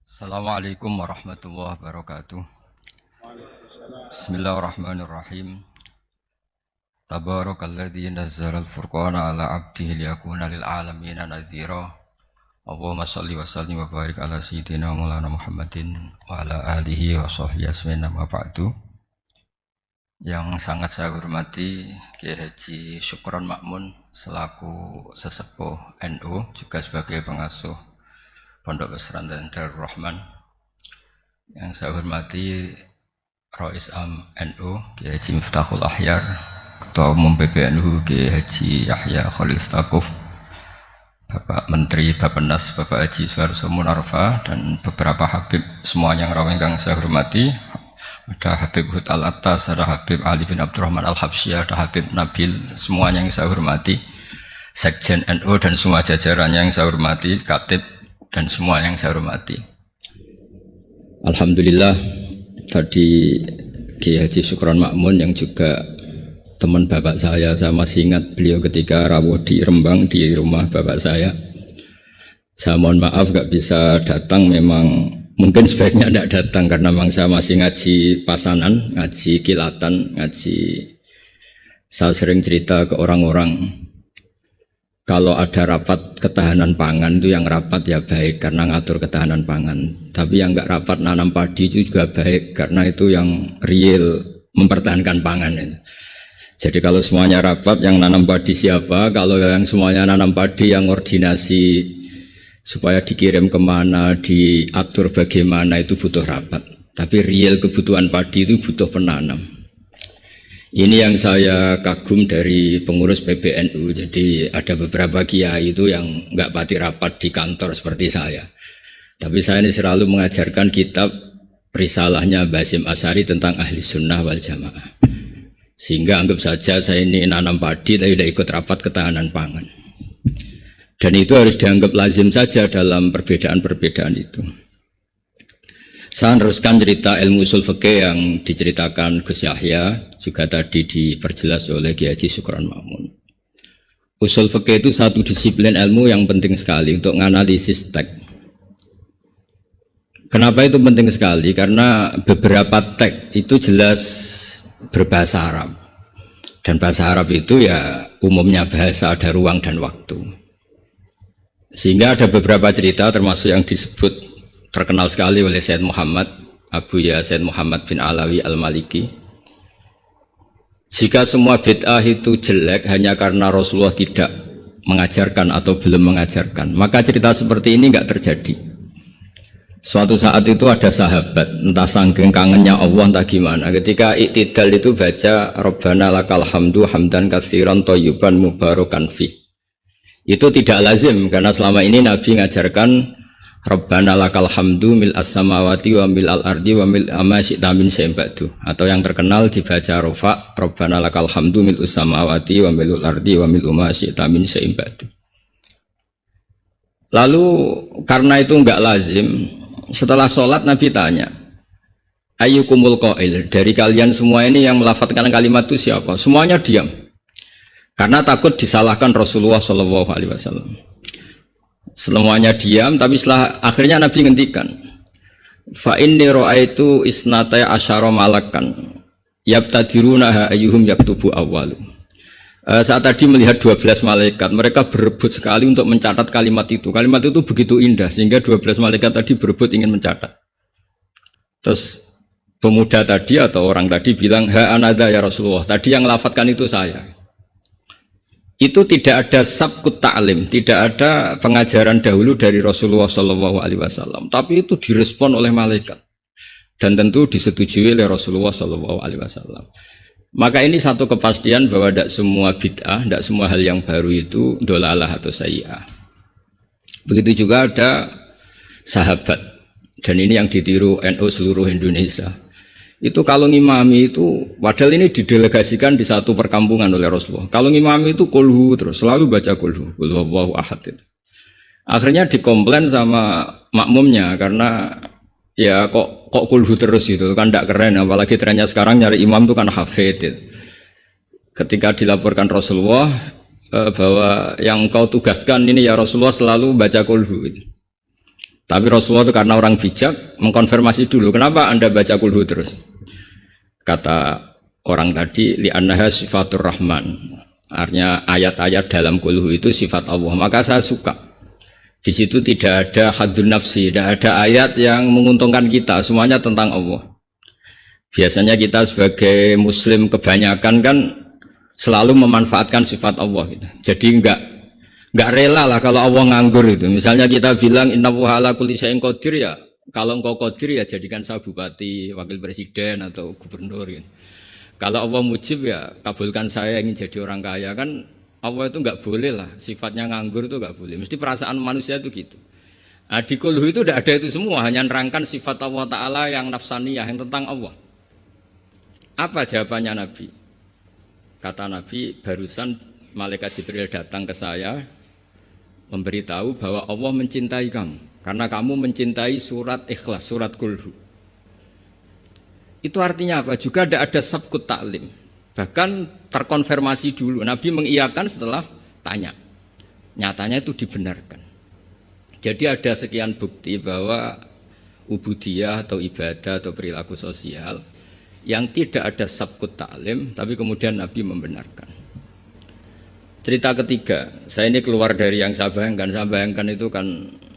Assalamualaikum warahmatullahi wabarakatuh. Bismillahirrahmanirrahim. Tabarakalladzi nazzala al-furqana ala 'abdihi liyakuna lil 'alamin nadhira. Allahumma shalli wa sallim wa barik ala sayyidina Maulana Muhammadin wa ala alihi wa sahbihi ajmain amma ba'du. Yang sangat saya hormati Kiai Haji Syukron Makmun selaku sesepuh NU juga sebagai pengasuh Pondok Pesantren Darul Rahman. Yang saya hormati Rais Am NU Kiai Haji Miftahul Ahyar, Ketua Umum PBNU Kiai Haji Yahya Khalil Stakuf, Bapak Menteri Bappenas Bapak Haji Suharso Munarfa, dan beberapa Habib semuanya yang raweh yang saya hormati. Ada Habib Hud Al-Attas, ada Habib Ali bin Abdurrahman Al-Habsyi, ada Habib Nabil, semuanya yang saya hormati. Sekjen NU dan semua jajarannya yang saya hormati, Katib dan semua yang saya hormati. Alhamdulillah, tadi Kiai Haji Syukron Makmun yang juga teman bapak saya masih ingat beliau ketika rawuh di Rembang di rumah bapak saya. Saya mohon maaf gak bisa datang, memang mungkin sebaiknya tidak datang karena memang saya masih ngaji pasanan, ngaji kilatan, ngaji. Saya sering cerita ke orang-orang, kalau ada rapat ketahanan pangan itu yang rapat ya baik karena ngatur ketahanan pangan. Tapi yang enggak rapat nanam padi itu juga baik karena itu yang real mempertahankan pangan. Jadi kalau semuanya rapat, yang nanam padi siapa? Kalau yang semuanya nanam padi, yang koordinasi supaya dikirim kemana, diatur bagaimana, itu butuh rapat. Tapi real kebutuhan padi itu butuh penanam. Ini yang saya kagum dari pengurus PBNU. Jadi ada beberapa kiai itu yang nggak pati rapat di kantor seperti saya. Tapi saya ini selalu mengajarkan kitab risalahnya Basim Asari tentang ahli sunnah wal jamaah. Sehingga anggap saja saya ini nanam padi tapi tidak ikut rapat ketahanan pangan. Dan itu harus dianggap lazim saja dalam perbedaan-perbedaan itu. Saya meneruskan cerita ilmu usul fikih yang diceritakan Gus Yahya, juga tadi diperjelas oleh Kiai Haji Syukron Makmun. Usul fikih itu satu disiplin ilmu yang penting sekali untuk menganalisis teks. Kenapa itu penting sekali? Karena beberapa teks itu jelas berbahasa Arab. Dan bahasa Arab itu ya umumnya bahasa, ada ruang dan waktu. Sehingga ada beberapa cerita termasuk yang disebut terkenal sekali oleh Sayyid Muhammad Abu Ya Sayyid Muhammad bin Alawi Al-Maliki. Jika semua bid'ah itu jelek hanya karena Rasulullah tidak mengajarkan atau belum mengajarkan, maka cerita seperti ini enggak terjadi. Suatu saat itu ada sahabat, entah saking kangennya Allah entah gimana, ketika iktidal itu baca Rabbana lakal hamdu hamdan katsiran thayyiban mubarakan fi. Itu tidak lazim karena selama ini Nabi mengajarkan Rabbana lakal hamdu mil as-samawati wa mil al-ardi wa mil ma syi'ta min syai'in ba'du, atau yang terkenal dibaca Rafa Rabbana lakal hamdu mil as-samawati wa mil al-ardi wa mil ma syi'ta min syai'in ba'du. Lalu karena itu enggak lazim, setelah sholat Nabi tanya, ayyukumul qail, dari kalian semua ini yang melafadzkan kalimat itu siapa? Semuanya diam. Karena takut disalahkan Rasulullah SAW. Semuanya diam, tapi setelah akhirnya Nabi ngendikan, fa inni ra'aitu isnatai asyara malakan yabtadirunaha ayyuhum yaktubu awwalu. Saat tadi melihat 12 malaikat, mereka berebut sekali untuk mencatat kalimat itu. Kalimat itu begitu indah sehingga 12 malaikat tadi berebut ingin mencatat. Terus pemuda tadi atau orang tadi bilang, ha anada ya Rasulullah, tadi yang lafadzkan itu saya. Itu tidak ada sabkut ta'lim, tidak ada pengajaran dahulu dari Rasulullah SAW, tapi itu direspon oleh malaikat dan tentu disetujui oleh Rasulullah SAW. Maka ini satu kepastian bahwa tidak semua bid'ah, tidak semua hal yang baru itu dolalah atau sayyi'ah. Begitu juga ada sahabat, dan ini yang ditiru NU seluruh Indonesia. Itu kalau ngimami itu, padahal ini didelegasikan di satu perkampungan oleh Rasulullah. Kalau ngimami itu kulhu terus, selalu baca kulhu, Allahu ahad itu. Akhirnya dikomplain sama makmumnya karena ya kok kulhu terus itu kan tidak keren, apalagi trennya sekarang nyari imam itu kan hafid itu. Ketika dilaporkan Rasulullah bahwa yang kau tugaskan ini ya Rasulullah selalu baca kulhu itu. Tapi Rasulullah itu karena orang bijak mengkonfirmasi dulu, kenapa Anda baca kulhu terus? Kata orang tadi, li'annaha sifatur rahman. Artinya ayat-ayat dalam kulhu itu sifat Allah. Maka saya suka. Di situ tidak ada hadun nafsi, tidak ada ayat yang menguntungkan kita, semuanya tentang Allah. Biasanya kita sebagai muslim kebanyakan kan selalu memanfaatkan sifat Allah gitu. Jadi enggak rela lah kalau Allah nganggur itu. Misalnya kita bilang innallaha ala kulli syai'in qadir, ya kalau engkau qadir ya jadikan saya bupati, wakil presiden atau gubernur gitu. Kalau Allah mujib ya kabulkan saya ingin jadi orang kaya. Kan Allah itu enggak boleh lah, sifatnya nganggur itu enggak boleh. Mesti perasaan manusia itu gitu. Nah, di kulhu itu tidak ada itu semua, hanya nerangkan sifat Allah Ta'ala yang nafsaniyah, yang tentang Allah. Apa jawabannya Nabi? Kata Nabi, barusan malaikat Jibril datang ke saya memberitahu bahwa Allah mencintai kamu karena kamu mencintai surat Ikhlas, surat Kulhu. Itu artinya apa? Juga ada sabkut taklim. Bahkan terkonfirmasi dulu. Nabi mengiyakan setelah tanya. Nyatanya itu dibenarkan. Jadi ada sekian bukti bahwa ubudiyah atau ibadah atau perilaku sosial yang tidak ada sabkut taklim, tapi kemudian Nabi membenarkan. Cerita ketiga, saya ini keluar dari yang saya bayangkan itu kan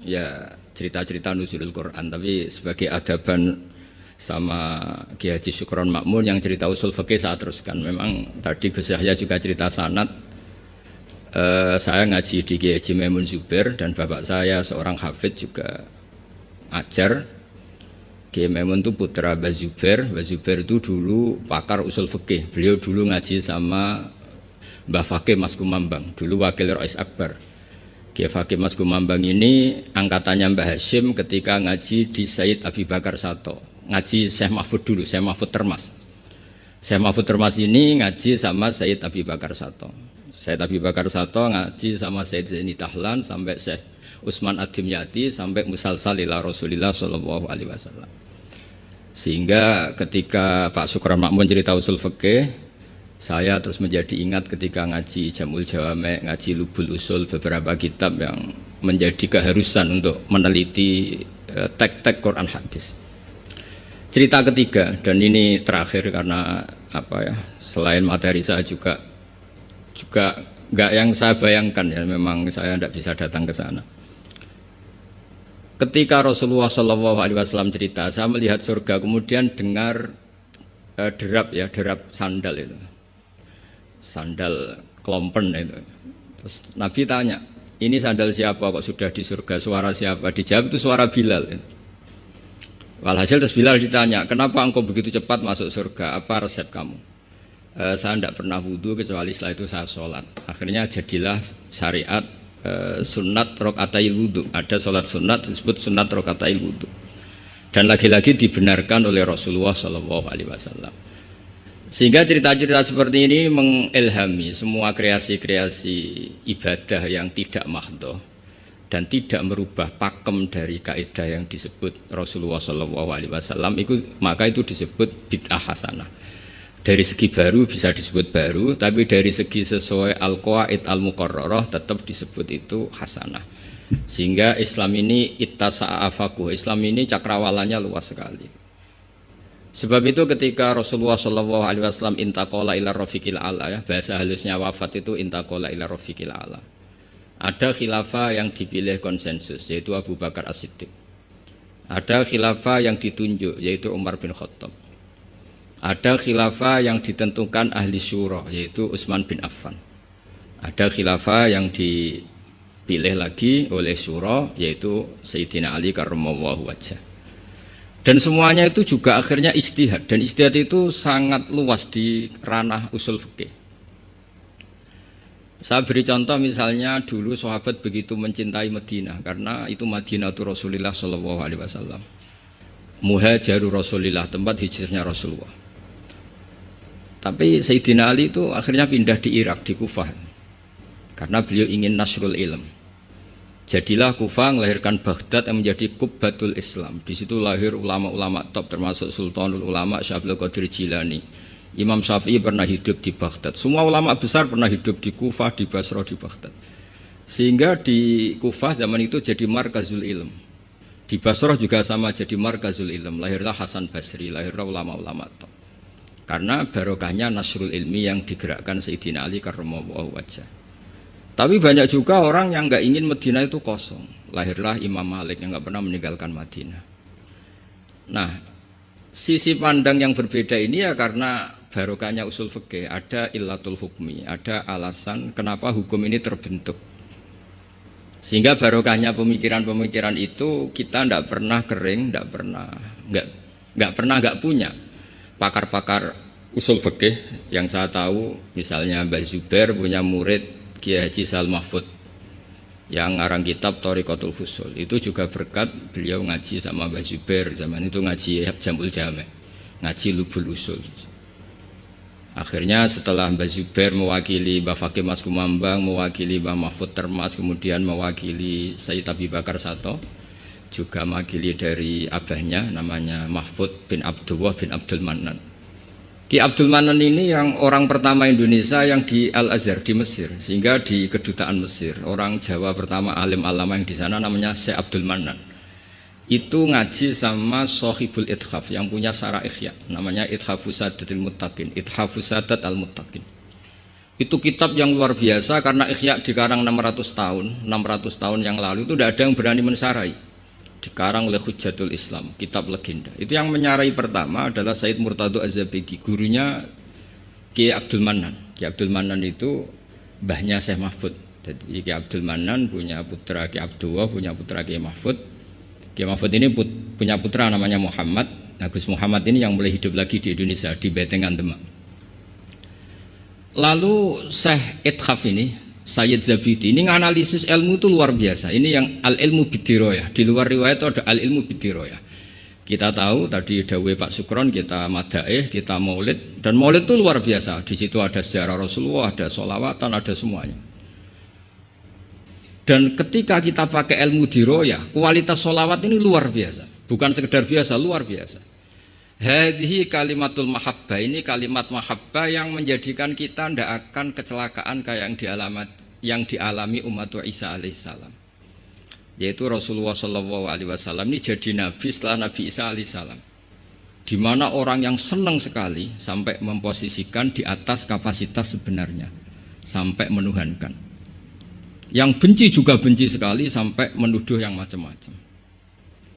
ya cerita-cerita nuzulul Quran, tapi sebagai adaban sama Kiai Haji Syukron Makmun yang cerita usul fikih saya teruskan. Memang tadi Gus Yahya juga cerita sanad. Saya ngaji di Kiai Haji Maimun Zubair dan bapak saya seorang hafidz juga ajar. Kiai Maimun itu putra Mbah Zubair. Mbah Zubair itu dulu pakar usul fikih. Beliau dulu ngaji sama Mbah Fakih Mas Kumambang, dulu wakil Rais Akbar. Kiai Fakih Mas Kumambang ini angkatannya Mbah Hashim ketika ngaji di Sayyid Abi Bakar Sato. Ngaji Syekh Mahfud dulu, Syekh Mahfud Termas. Syekh Mahfud Termas ini ngaji sama Sayyid Abi Bakar Sato. Sayyid Abi Bakar Sato ngaji sama Sayyid Zaini Tahlan sampai Syekh Utsman Ad-Dimyati sampai musalsal ila Rasulillah sallallahu alaihi wasallam. Sehingga ketika Pak Syukron Makmun cerita usul fikih, saya terus menjadi ingat ketika ngaji Jamul Jawame, ngaji Lubul Usul, beberapa kitab yang menjadi keharusan untuk meneliti teks-teks Quran hadis. Cerita ketiga, dan ini terakhir karena apa ya, selain materi saya juga nggak yang saya bayangkan ya, memang saya tidak bisa datang ke sana. Ketika Rasulullah SAW cerita, saya melihat surga, kemudian dengar derap sandal itu, sandal klompen itu. Terus Nabi tanya, ini sandal siapa kok sudah di surga, suara siapa? Dijawab itu suara Bilal. Walhasil terus Bilal ditanya, kenapa engkau begitu cepat masuk surga? Apa resep kamu? Saya tidak pernah wudhu kecuali setelah itu saya sholat. Akhirnya jadilah syariat sunat rokatail wudhu. Ada sholat sunat disebut sunat rokatail wudhu. Dan lagi-lagi dibenarkan oleh Rasulullah SAW. Sehingga cerita-cerita seperti ini mengilhami semua kreasi-kreasi ibadah yang tidak mahdhah dan tidak merubah pakem dari kaidah yang disebut Rasulullah SAW. Maka itu disebut bid'ah hasanah. Dari segi baru bisa disebut baru, tapi dari segi sesuai al-qawaid al-muqarrarah tetap disebut itu hasanah. Sehingga Islam ini ittasa'afakuh, Islam ini cakrawalanya luas sekali. Sebab itu ketika Rasulullah SAW intaqala ila rafiqil ala, ya, bahasa halusnya wafat itu intaqala ila rafiqil ala. Ada khilafah yang dipilih konsensus, yaitu Abu Bakar As-Siddiq. Ada khilafah yang ditunjuk, yaitu Umar bin Khattab. Ada khilafah yang ditentukan ahli syura, yaitu Utsman bin Affan. Ada khilafah yang dipilih lagi oleh syura, yaitu Sayyidina Ali karramallahu wajhah. Dan semuanya itu juga akhirnya ijtihad, dan ijtihad itu sangat luas di ranah usul fikih. Saya beri contoh, misalnya dulu sahabat begitu mencintai Madinah karena itu Madinatu Rasulillah sallallahu alaihi wasallam. Muhajiru Rasulillah, tempat hijrahnya Rasulullah. Tapi Sayyidina Ali itu akhirnya pindah di Irak, di Kufah, karena beliau ingin nasrul ilm. Jadilah Kufah melahirkan Baghdad yang menjadi Qubbatul Islam. Di situ lahir ulama-ulama top, termasuk Sultanul Ulama Syekh Abdul Qadir Jilani. Imam Syafi'i pernah hidup di Baghdad. Semua ulama besar pernah hidup di Kufah, di Basra, di Baghdad. Sehingga di Kufah zaman itu jadi markazul ilm. Di Basrah juga sama, jadi markazul ilm. Lahirlah Hasan Basri, lahirlah ulama-ulama top. Karena barokahnya nasrul ilmi yang digerakkan Sayyidina Ali karramallahu wajhah. Tapi banyak juga orang yang nggak ingin Madinah itu kosong. Lahirlah Imam Malik yang nggak pernah meninggalkan Madinah. Nah, sisi pandang yang berbeda ini ya karena barokahnya usul fikih, ada illatul hukmi, ada alasan kenapa hukum ini terbentuk. Sehingga barokahnya pemikiran-pemikiran itu kita tidak pernah kering, nggak pernah nggak punya pakar-pakar usul fikih. Yang saya tahu misalnya Mbah Zubair punya murid Kiai Haji Sal Mahfud yang ngarang kitab Thariqatul Fusul, itu juga berkat beliau ngaji sama Mbah Zubair, zaman itu ngaji Jamul Jame, ngaji Lubul Usul. Akhirnya setelah Mbah Zubair mewakili Mbah Fakih Mas Kumambang, mewakili Mbah Mahfud Termas, kemudian mewakili Sayyid Abi Bakar Sato, juga mewakili dari abahnya namanya Mahfud bin Abdullah bin Abdul Manan. Ki Abdul Manan ini yang orang pertama Indonesia yang di Al-Azhar di Mesir, sehingga di kedutaan Mesir orang Jawa pertama alim alama yang di sana namanya Syekh Abdul Manan. Itu ngaji sama Sohibul Ithaf yang punya Syarah Ikhya, namanya Ithafus Sadatil Muttaqin, Ithafus Sadat Al-Muttaqin. Itu kitab yang luar biasa karena Ikhya dikarang 600 tahun yang lalu itu tidak ada yang berani mensarai. Dikarang oleh Hujjatul Islam, kitab legenda. Itu yang menyarai pertama adalah Said Murtado Az-Zabidi, gurunya Kiai Abdul Manan. Kiai Abdul Manan itu mbahnya Syekh Mahfud. Jadi Kiai Abdul Manan punya putra Kiai Abdullah, punya putra Kiai Mahfud. Kiai Mahfud ini punya putra namanya Muhammad. Nah, Gus Muhammad ini yang mulai hidup lagi di Indonesia, di Betengan Demak. Lalu Syekh Ithaf ini, Sayyid Zabidi ini nganalisis ilmu itu luar biasa. Ini yang al-ilmu bidiroyah. Di luar riwayat itu ada al-ilmu bidiroyah. Kita tahu tadi dawuh Pak Sukron, kita madaih, kita maulid, dan maulid itu luar biasa. Di situ ada sejarah Rasulullah, ada sholawatan, ada semuanya. Dan ketika kita pakai ilmu diroyah, kualitas sholawat ini luar biasa. Bukan sekedar biasa, luar biasa. Hadhihi kalimatul mahabbah, ini kalimat mahabbah yang menjadikan kita tidak akan kecelakaan kayak yang dialami umat Isa alaihissalam. Yaitu Rasulullah SAW ini jadi nabi setelah Nabi Isa alaihissalam. Di mana orang yang senang sekali sampai memposisikan di atas kapasitas sebenarnya, sampai menuhankan. Yang benci juga benci sekali sampai menuduh yang macam-macam.